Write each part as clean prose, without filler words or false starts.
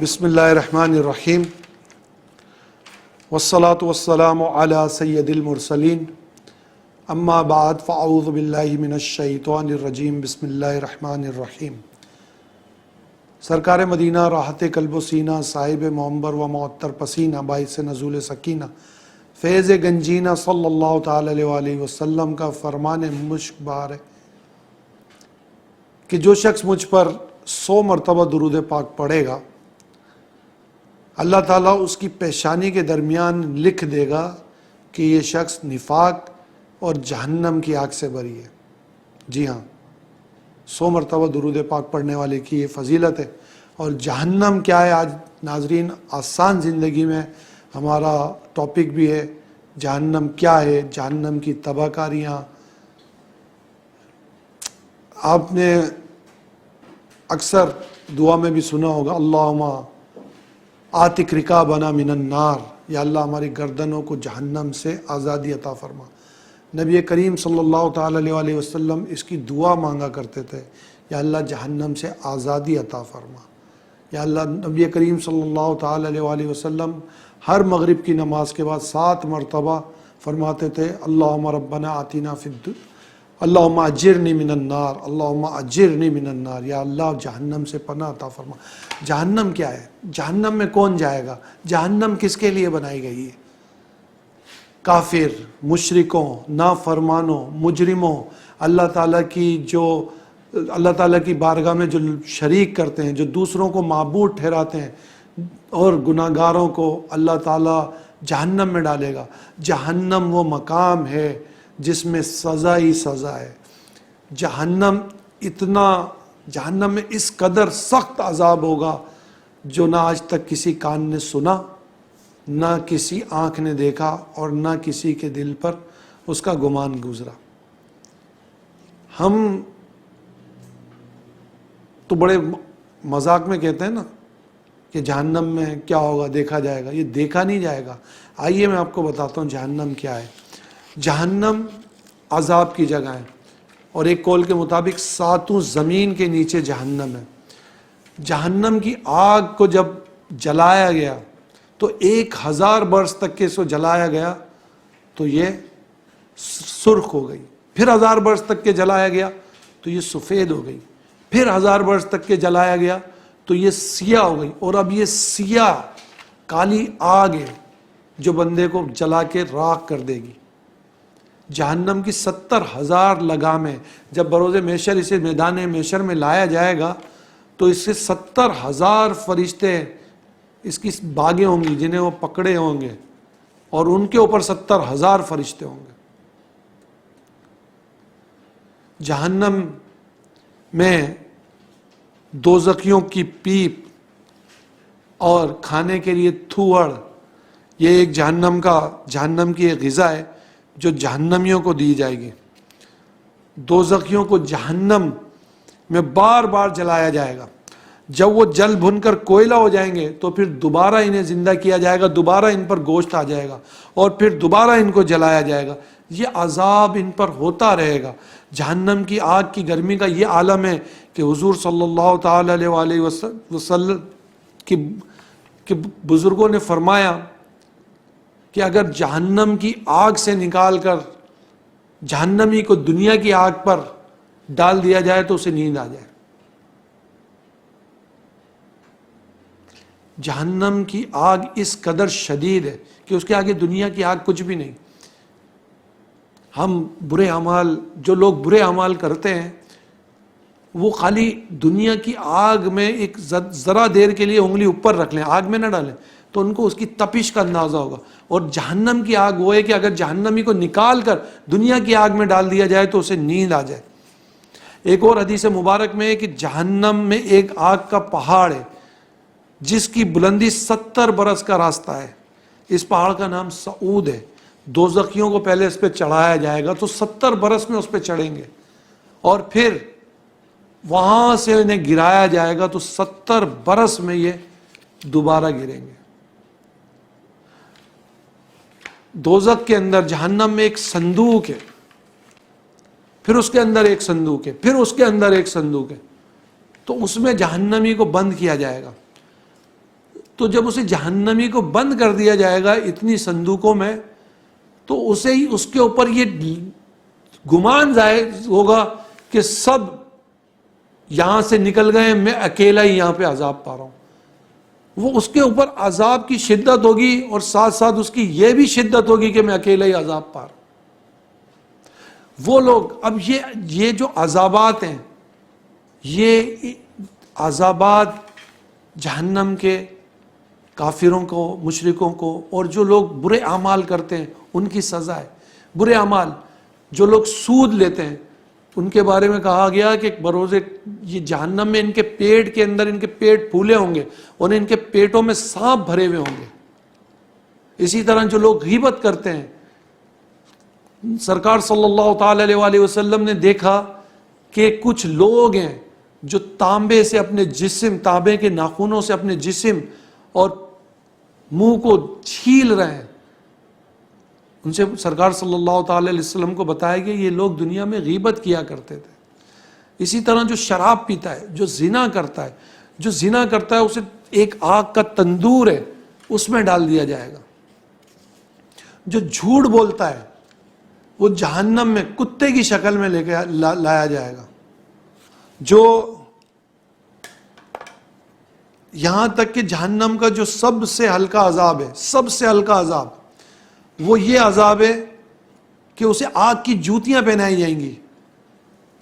بسم اللہ الرحمن الرحیم والصلاة والسلام علی سید المرسلین اما بعد فاعوذ باللہ من الشیطان الرجیم بسم اللہ الرحمن الرحیم۔ سرکار مدینہ راحت قلب و سینہ، صاحب معمبر و معطر پسینہ، باعث نزول سکینہ، فیض گنجینہ صلی اللہ تعالی علیہ وآلہ وسلم کا فرمان مشک بار ہے کہ جو شخص مجھ پر 100 مرتبہ درود پاک پڑھے گا، اللہ تعالیٰ اس کی پیشانی کے درمیان لکھ دے گا کہ یہ شخص نفاق اور جہنم کی آگ سے بری ہے۔ جی ہاں، 100 مرتبہ درود پاک پڑھنے والے کی یہ فضیلت ہے۔ اور جہنم کیا ہے، آج ناظرین آسان زندگی میں ہمارا ٹاپک بھی ہے، جہنم کیا ہے، جہنم کی تباہ کاریاں۔ آپ نے اکثر دعا میں بھی سنا ہوگا، اللہم آتک رکابنا من النار، یا اللہ ہماری گردنوں کو جہنم سے آزادی عطا فرما۔ نبی کریم صلی اللہ تعالی علیہ وآلہ وسلم اس کی دعا مانگا کرتے تھے، یا اللہ جہنم سے آزادی عطا فرما۔ یا اللہ، نبی کریم صلی اللہ تعالی علیہ وآلہ وسلم ہر مغرب کی نماز کے بعد 7 مرتبہ فرماتے تھے، اللہم ربنا آتنا فی الدنیا، اللہم اجرنی من النار، اللہم اجرنی من النار، یا اللہ جہنم سے پناہ عطا فرما۔ جہنم کیا ہے؟ جہنم میں کون جائے گا؟ جہنم کس کے لیے بنائی گئی ہے؟ کافر، مشرکوں، نافرمانوں، مجرموں، اللہ تعالیٰ کی بارگاہ میں جو شریک کرتے ہیں، جو دوسروں کو معبود ٹھہراتے ہیں، اور گناہ گاروں کو اللہ تعالیٰ جہنم میں ڈالے گا۔ جہنم وہ مقام ہے جس میں سزا ہی سزا ہے۔ جہنم میں اس قدر سخت عذاب ہوگا جو نہ آج تک کسی کان نے سنا، نہ کسی آنکھ نے دیکھا، اور نہ کسی کے دل پر اس کا گمان گزرا۔ ہم تو بڑے مذاق میں کہتے ہیں نا کہ جہنم میں کیا ہوگا، دیکھا جائے گا۔ یہ دیکھا نہیں جائے گا۔ آئیے میں آپ کو بتاتا ہوں جہنم کیا ہے۔ جہنم عذاب کی جگہ ہے، اور ایک قول کے مطابق 7 زمین کے نیچے جہنم ہے۔ جہنم کی آگ کو جب جلایا گیا تو 1000 برس تک کے اس کو جلایا گیا تو یہ سرخ ہو گئی، پھر 1000 برس تک کے جلایا گیا تو یہ سفید ہو گئی، پھر 1000 برس تک کے جلایا گیا تو یہ سیاہ ہو گئی، اور اب یہ سیاہ کالی آگ ہے جو بندے کو جلا کے راکھ کر دے گی۔ جہنم کی 70,000 لگامیں، جب بروز محشر اسے میدان محشر میں لایا جائے گا تو اس سے 70,000 فرشتے اس کی باغیں ہوں گی جنہیں وہ پکڑے ہوں گے، اور ان کے اوپر 70,000 فرشتے ہوں گے۔ جہنم میں دوزخیوں کی پیپ اور کھانے کے لیے تھوڑ، یہ ایک جہنم کی ایک غذا ہے جو جہنمیوں کو دی جائے گی۔ دوزخیوں کو جہنم میں بار بار جلایا جائے گا۔ جب وہ جل بھن کر کوئلہ ہو جائیں گے تو پھر دوبارہ انہیں زندہ کیا جائے گا، دوبارہ ان پر گوشت آ جائے گا، اور پھر دوبارہ ان کو جلایا جائے گا۔ یہ عذاب ان پر ہوتا رہے گا۔ جہنم کی آگ کی گرمی کا یہ عالم ہے کہ حضور صلی اللہ تعالی علیہ وآلہ وسلم کے بزرگوں نے فرمایا کہ اگر جہنم کی آگ سے نکال کر جہنمی کو دنیا کی آگ پر ڈال دیا جائے تو اسے نیند آ جائے۔ جہنم کی آگ اس قدر شدید ہے کہ اس کے آگے دنیا کی آگ کچھ بھی نہیں۔ ہم جو لوگ برے اعمال کرتے ہیں وہ خالی دنیا کی آگ میں ایک ذرا دیر کے لیے انگلی اوپر رکھ لیں، آگ میں نہ ڈالیں، تو ان کو اس کی تپش کا اندازہ ہوگا۔ اور جہنم کی آگ وہ ہے کہ اگر جہنمی کو نکال کر دنیا کی آگ میں ڈال دیا جائے تو اسے نیند آ جائے۔ ایک اور حدیث مبارک میں ہے کہ جہنم میں ایک آگ کا پہاڑ ہے جس کی بلندی 70 برس کا راستہ ہے۔ اس پہاڑ کا نام سعود ہے۔ دوزخیوں کو پہلے اس پہ چڑھایا جائے گا تو 70 برس میں اس پہ چڑھیں گے، اور پھر وہاں سے انہیں گرایا جائے گا تو 70 برس میں یہ دوبارہ گریں گے۔ دوزخ کے اندر، جہنم میں ایک صندوق ہے، پھر اس کے اندر ایک صندوق ہے، پھر اس کے اندر ایک صندوق ہے، تو اس میں جہنمی کو بند کیا جائے گا۔ تو جب اسے جہنمی کو بند کر دیا جائے گا اتنی صندوقوں میں، تو اسے ہی اس کے اوپر یہ گمان ظاہر ہوگا کہ سب یہاں سے نکل گئے، میں اکیلا ہی یہاں پہ عذاب پا رہا ہوں۔ وہ اس کے اوپر عذاب کی شدت ہوگی، اور ساتھ ساتھ اس کی یہ بھی شدت ہوگی کہ میں اکیلا ہی عذاب پا رہا ہوں۔ وہ لوگ، اب یہ جو عذابات ہیں، یہ عذابات جہنم کے کافروں کو، مشرکوں کو، اور جو لوگ برے اعمال کرتے ہیں ان کی سزا ہے۔ برے اعمال، جو لوگ سود لیتے ہیں ان کے بارے میں کہا گیا کہ بروز یہ جہنم میں ان کے پیٹ کے اندر ان کے پیٹ پھولے ہوں گے اور ان کے پیٹوں میں سانپ بھرے ہوئے ہوں گے۔ اسی طرح جو لوگ غیبت کرتے ہیں، سرکار صلی اللہ تعالی علیہ وآلہ وسلم نے دیکھا کہ کچھ لوگ ہیں جو تانبے سے اپنے جسم، تانبے کے ناخنوں سے اپنے جسم اور منہ کو چھیل رہے ہیں۔ ان سے سرکار صلی اللہ تعالی علیہ وسلم کو بتایا کہ یہ لوگ دنیا میں غیبت کیا کرتے تھے۔ اسی طرح جو شراب پیتا ہے، جو زنا کرتا ہے، جو زنا کرتا ہے اسے ایک آگ کا تندور ہے اس میں ڈال دیا جائے گا۔ جو جھوٹ بولتا ہے وہ جہنم میں کتے کی شکل میں لے کے لایا جائے گا۔ جو یہاں تک کہ جہنم کا جو سب سے ہلکا عذاب ہے، سب سے ہلکا عذاب، وہ یہ عذاب ہے کہ اسے آگ کی جوتیاں پہنائی جائیں گی،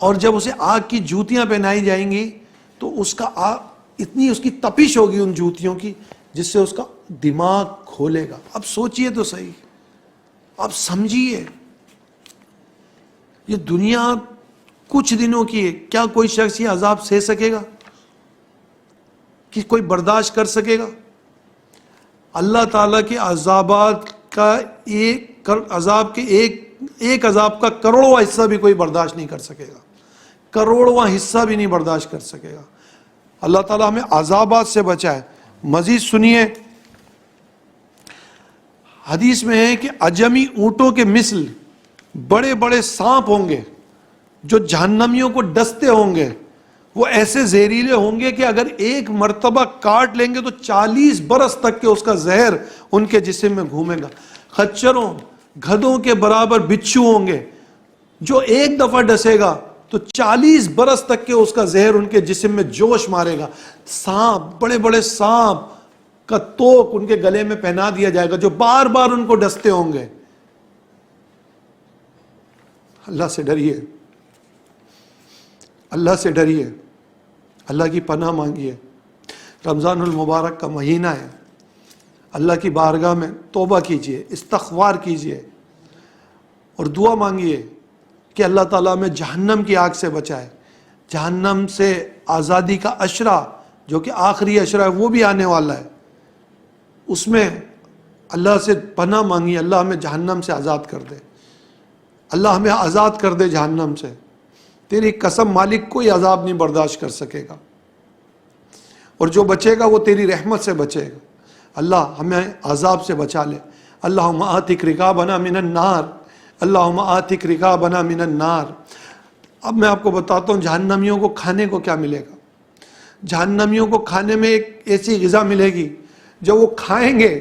اور جب اسے آگ کی جوتیاں پہنائی جائیں گی تو اس کا اتنی اس کی تپش ہوگی ان جوتیوں کی جس سے اس کا دماغ کھولے گا۔ اب سوچئے تو صحیح، اب سمجھیے، یہ دنیا کچھ دنوں کی ہے، کیا کوئی شخص یہ عذاب سہ سکے گا؟ کہ کوئی برداشت کر سکے گا؟ اللہ تعالیٰ کے عذابات کا عذاب کے ایک عذاب کا کروڑواں حصہ بھی کوئی برداشت نہیں کر سکے گا، کروڑواں حصہ بھی نہیں برداشت کر سکے گا۔ اللہ تعالیٰ ہمیں عذابات سے بچائے۔ مزید سنیے، حدیث میں ہے کہ عجمی اونٹوں کے مثل بڑے بڑے سانپ ہوں گے جو جہنمیوں کو ڈستے ہوں گے۔ وہ ایسے زہریلے ہوں گے کہ اگر ایک مرتبہ کاٹ لیں گے تو 40 برس تک کے اس کا زہر ان کے جسم میں گھومے گا۔ خچروں، گدھوں کے برابر بچھو ہوں گے جو ایک دفعہ ڈسے گا تو 40 برس تک کے اس کا زہر ان کے جسم میں جوش مارے گا۔ سانپ، بڑے بڑے سانپ کا توق ان کے گلے میں پہنا دیا جائے گا جو بار بار ان کو ڈستے ہوں گے۔ اللہ سے ڈریے، اللہ سے ڈریے، اللہ کی پناہ مانگیے۔ رمضان المبارک کا مہینہ ہے، اللہ کی بارگاہ میں توبہ کیجیے، استغفار کیجیے اور دعا مانگیے کہ اللہ تعالیٰ ہمیں جہنم کی آگ سے بچائے، جہنم سے آزادی کا عشرہ جو کہ آخری عشرہ ہے وہ بھی آنے والا ہے، اس میں اللہ سے پناہ مانگیے، اللہ ہمیں جہنم سے آزاد کر دے، اللہ ہمیں آزاد کر دے جہنم سے۔ تیری قسم مالک کوئی عذاب نہیں برداشت کر سکے گا، اور جو بچے گا وہ تیری رحمت سے بچے گا۔ اللہ ہمیں عذاب سے بچا لے۔ اللہم آتک رقابنا من النار، اللہم آتک رقابنا من النار۔ اب میں آپ کو بتاتا ہوں جہنمیوں کو کھانے کو کیا ملے گا۔ جہنمیوں کو کھانے میں ایک ایسی غذا ملے گی جب وہ کھائیں گے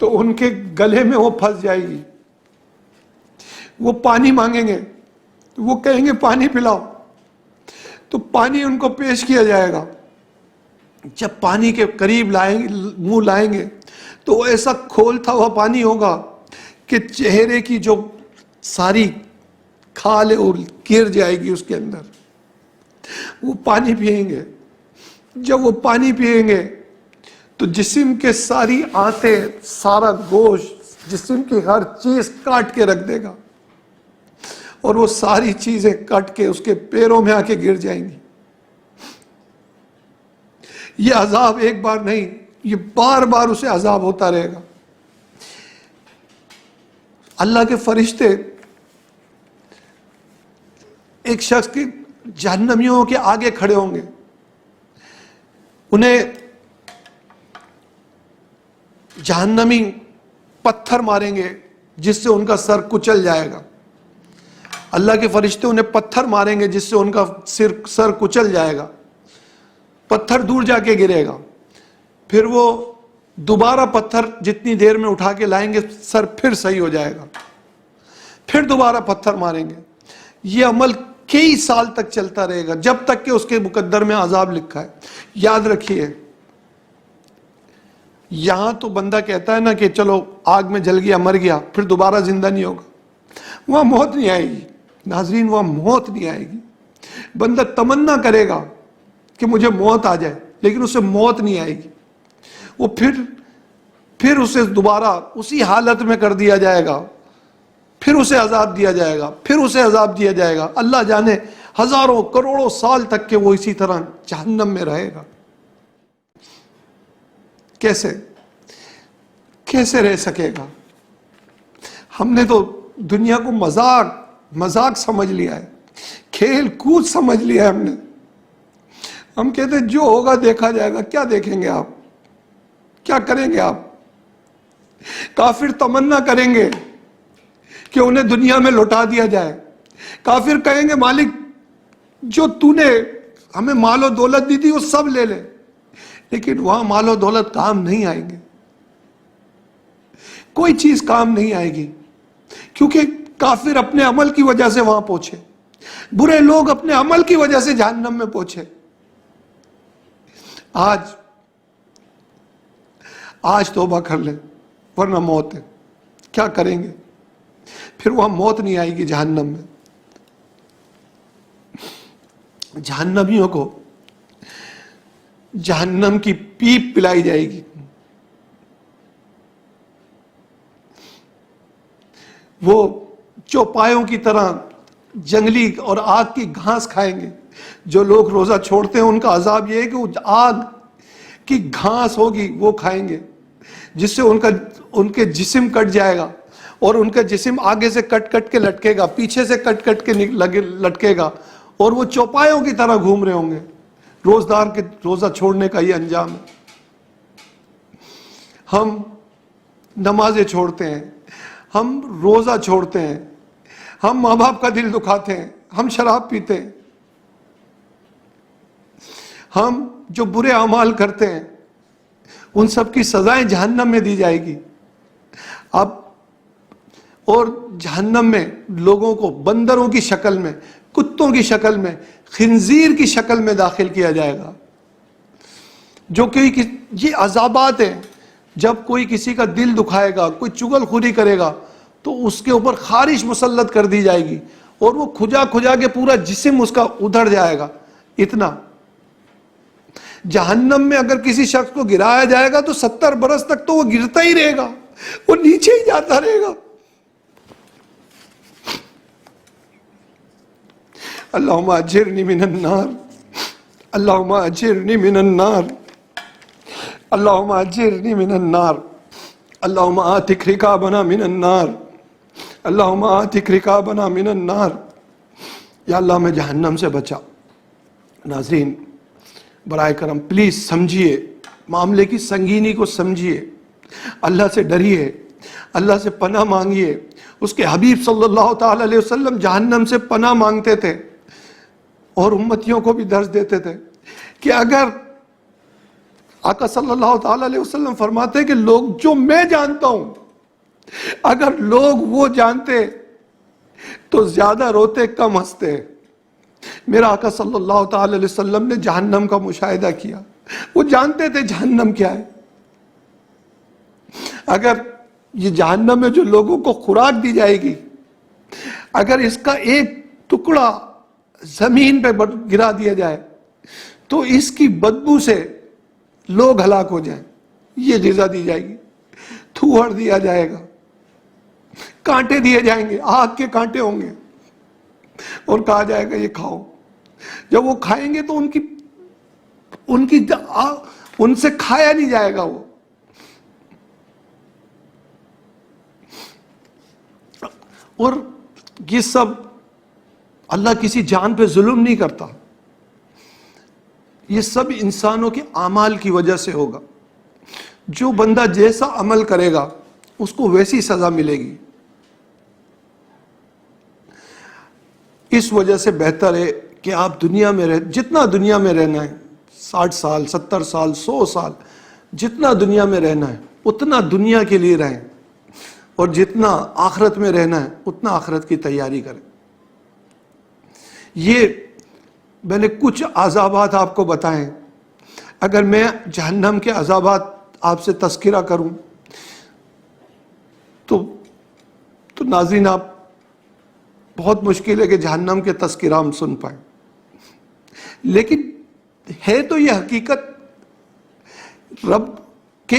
تو ان کے گلے میں وہ پھنس جائے گی۔ وہ پانی مانگیں گے، وہ کہیں گے پانی پلاؤ، تو پانی ان کو پیش کیا جائے گا۔ جب پانی کے قریب منہ لائیں گے تو وہ ایسا کھولتا ہوا پانی ہوگا کہ چہرے کی جو ساری کھال ہے وہ گر جائے گی اس کے اندر۔ وہ پانی پئیں گے، جب وہ پانی پئیں گے تو جسم کے ساری آنتیں، سارا گوشت، جسم کی ہر چیز کاٹ کے رکھ دے گا، اور وہ ساری چیزیں کٹ کے اس کے پیروں میں آ کے گر جائیں گی۔ یہ عذاب ایک بار نہیں، یہ بار بار اسے عذاب ہوتا رہے گا۔ اللہ کے فرشتے ایک شخص کے جہنمیوں کے آگے کھڑے ہوں گے، انہیں جہنمی پتھر ماریں گے جس سے ان کا سر کچل جائے گا۔ اللہ کے فرشتے انہیں پتھر ماریں گے جس سے ان کا سر کچل جائے گا، پتھر دور جا کے گرے گا۔ پھر وہ دوبارہ پتھر جتنی دیر میں اٹھا کے لائیں گے سر پھر صحیح ہو جائے گا، پھر دوبارہ پتھر ماریں گے. یہ عمل کئی سال تک چلتا رہے گا جب تک کہ اس کے مقدر میں عذاب لکھا ہے. یاد رکھیے، یہاں تو بندہ کہتا ہے نا کہ چلو آگ میں جل گیا مر گیا پھر دوبارہ زندہ نہیں ہوگا، وہاں موت نہیں آئے گی. ناظرین وہاں موت نہیں آئے گی. بندہ تمنا کرے گا کہ مجھے موت آ جائے لیکن اسے موت نہیں آئے گی. وہ پھر اسے دوبارہ اسی حالت میں کر دیا جائے گا، پھر اسے عذاب دیا جائے گا، پھر اسے عذاب دیا جائے گا. اللہ جانے ہزاروں کروڑوں سال تک کہ وہ اسی طرح جہنم میں رہے گا. کیسے رہ سکے گا؟ ہم نے تو دنیا کو مذاق سمجھ لیا ہے، کھیل کود سمجھ لیا ہے ہم نے. ہم کہتے ہیں جو ہوگا دیکھا جائے گا. کیا دیکھیں گے آپ؟ کیا کریں گے آپ؟ کافر تمنا کریں گے کہ انہیں دنیا میں لوٹا دیا جائے. کافر کہیں گے مالک جو تو نے ہمیں مال و دولت دی تھی وہ سب لے لے. لیکن وہاں مال و دولت کام نہیں آئیں گے، کوئی چیز کام نہیں آئے گی، کیونکہ کافر اپنے عمل کی وجہ سے وہاں پہنچے، برے لوگ اپنے عمل کی وجہ سے جہنم میں پہنچے. آج توبہ کر لیں ورنہ موت ہے. کیا کریں گے؟ پھر وہاں موت نہیں آئے گی جہنم میں. جہنمیوں کو جہنم کی پیپ پلائی جائے گی. وہ چوپایوں کی طرح جنگلی اور آگ کی گھاس کھائیں گے. جو لوگ روزہ چھوڑتے ہیں ان کا عذاب یہ ہے کہ وہ آگ کی گھاس ہوگی وہ کھائیں گے، جس سے ان کے جسم کٹ جائے گا اور ان کا جسم آگے سے کٹ کٹ کے لٹکے گا، پیچھے سے کٹ کٹ کے لٹکے گا اور وہ چوپایوں کی طرح گھوم رہے ہوں گے. روزدار کے روزہ چھوڑنے کا یہ انجام ہے. ہم نمازیں چھوڑتے ہیں، ہم روزہ چھوڑتے ہیں، ہم ماں باپ کا دل دکھاتے ہیں، ہم شراب پیتے ہیں، ہم جو برے اعمال کرتے ہیں ان سب کی سزائیں جہنم میں دی جائے گی. اور جہنم میں لوگوں کو بندروں کی شکل میں، کتوں کی شکل میں، خنزیر کی شکل میں داخل کیا جائے گا. جو کہ یہ عذابات ہیں. جب کوئی کسی کا دل دکھائے گا، کوئی چغل خوری کرے گا تو اس کے اوپر خارش مسلط کر دی جائے گی اور وہ کھجا کھجا کے پورا جسم اس کا ادھڑ جائے گا. اتنا جہنم میں اگر کسی شخص کو گرایا جائے گا تو 70 برس تک تو وہ گرتا ہی رہے گا، وہ نیچے ہی جاتا رہے گا. اللہم اجرنی من النار، اللہم اجرنی من النار، اللہم اجرنی من النار، اللہم آتک رکابنا من النار، اللہم آتک رکابنا من النار. یا اللہ میں جہنم سے بچا. ناظرین برائے کرم پلیز سمجھیے، معاملے کی سنگینی کو سمجھیے، اللہ سے ڈریے، اللہ سے پناہ مانگیے. اس کے حبیب صلی اللہ تعالی علیہ وسلم جہنم سے پناہ مانگتے تھے اور امتیوں کو بھی درس دیتے تھے کہ اگر آقا صلی اللہ تعالی علیہ وسلم فرماتے ہیں کہ لوگ جو میں جانتا ہوں اگر لوگ وہ جانتے تو زیادہ روتے کم ہنستے. میرا آقا صلی اللہ تعالی علیہ وسلم نے جہنم کا مشاہدہ کیا، وہ جانتے تھے جہنم کیا ہے. اگر یہ جہنم میں جو لوگوں کو خوراک دی جائے گی، اگر اس کا ایک ٹکڑا زمین پہ گرا دیا جائے تو اس کی بدبو سے لوگ ہلاک ہو جائیں. یہ غذا دی جائے گی، تھوہڑ دیا جائے گا، کانٹے دیے جائیں گے، آگ کے کانٹے ہوں گے اور کہا جائے گا یہ کھاؤ. جب وہ کھائیں گے تو ان سے کھایا نہیں جائے گا. وہ اور یہ سب اللہ کسی جان پہ ظلم نہیں کرتا، یہ سب انسانوں کے اعمال کی وجہ سے ہوگا. جو بندہ جیسا عمل کرے گا اس کو ویسی سزا ملے گی. اس وجہ سے بہتر ہے کہ آپ دنیا میں جتنا دنیا میں رہنا ہے، 60 سال 70 سال 100 سال جتنا دنیا میں رہنا ہے اتنا دنیا کے لیے رہیں، اور جتنا آخرت میں رہنا ہے اتنا آخرت کی تیاری کریں۔ یہ میں نے کچھ عذابات آپ کو بتائیں۔ اگر میں جہنم کے عذابات آپ سے تذکرہ کروں تو ناظرین آپ بہت مشکل ہے کہ جہنم کے تذکرہ ہم سن پائیں، لیکن ہے تو یہ حقیقت رب کہ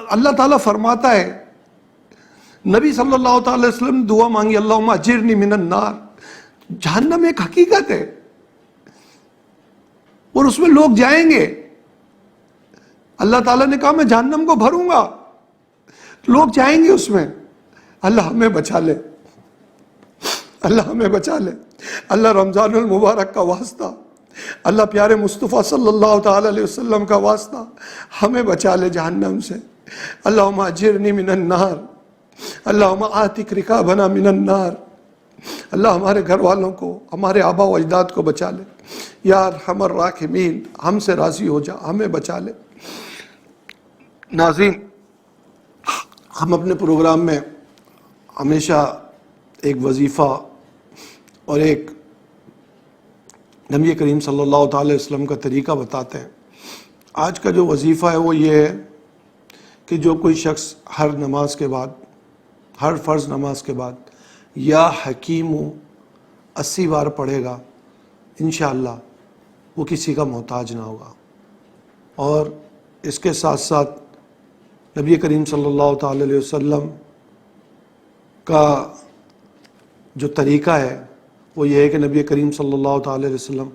اللہ تعالیٰ فرماتا ہے، نبی صلی اللہ تعالی وسلم نے دعا مانگی، اللہم اجرنی من النار۔ جہنم ایک حقیقت ہے اور اس میں لوگ جائیں گے۔ اللہ تعالیٰ نے کہا میں جہنم کو بھروں گا، لوگ جائیں گے اس میں۔ اللہ ہمیں بچا لے، اللہ ہمیں بچا لے۔ اللہ رمضان المبارک کا واسطہ، اللہ پیارے مصطفیٰ صلی اللہ تعالی علیہ وسلم کا واسطہ ہمیں بچا لے جہنم سے۔ اللہم اجرنی من النار، اللہم آتک رکابنا من النار۔ اللہ ہمارے گھر والوں کو، ہمارے آبا و اجداد کو بچا لے۔ یا ارحم الراحمین، ہم سے راضی ہو جا، ہمیں بچا لے۔ ناظرین، ہم اپنے پروگرام میں ہمیشہ ایک وظیفہ اور ایک نبی کریم صلی اللہ تعالی وسلم کا طریقہ بتاتے ہیں۔ آج کا جو وظیفہ ہے وہ یہ ہے کہ جو کوئی شخص ہر نماز کے بعد، ہر فرض نماز کے بعد یا حکیم 80 بار پڑھے گا، انشاءاللہ وہ کسی کا محتاج نہ ہوگا۔ اور اس کے ساتھ ساتھ نبی کریم صلی اللہ تعالی علیہ وسلم کا جو طریقہ ہے وہ یہ ہے کہ نبی کریم صلی اللہ تعالی علیہ وسلم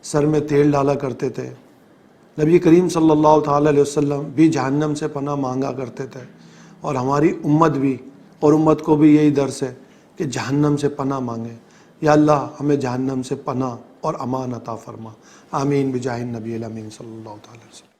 سر میں تیل ڈالا کرتے تھے۔ نبی کریم صلی اللہ تعالی علیہ وسلم بھی جہنم سے پناہ مانگا کرتے تھے، اور ہماری امت بھی، اور امت کو بھی یہی درس ہے کہ جہنم سے پناہ مانگیں۔ یا اللہ ہمیں جہنم سے پناہ اور امان عطا فرما، آمین بجاہ النبی الامین صلی اللہ تعالی وسلم۔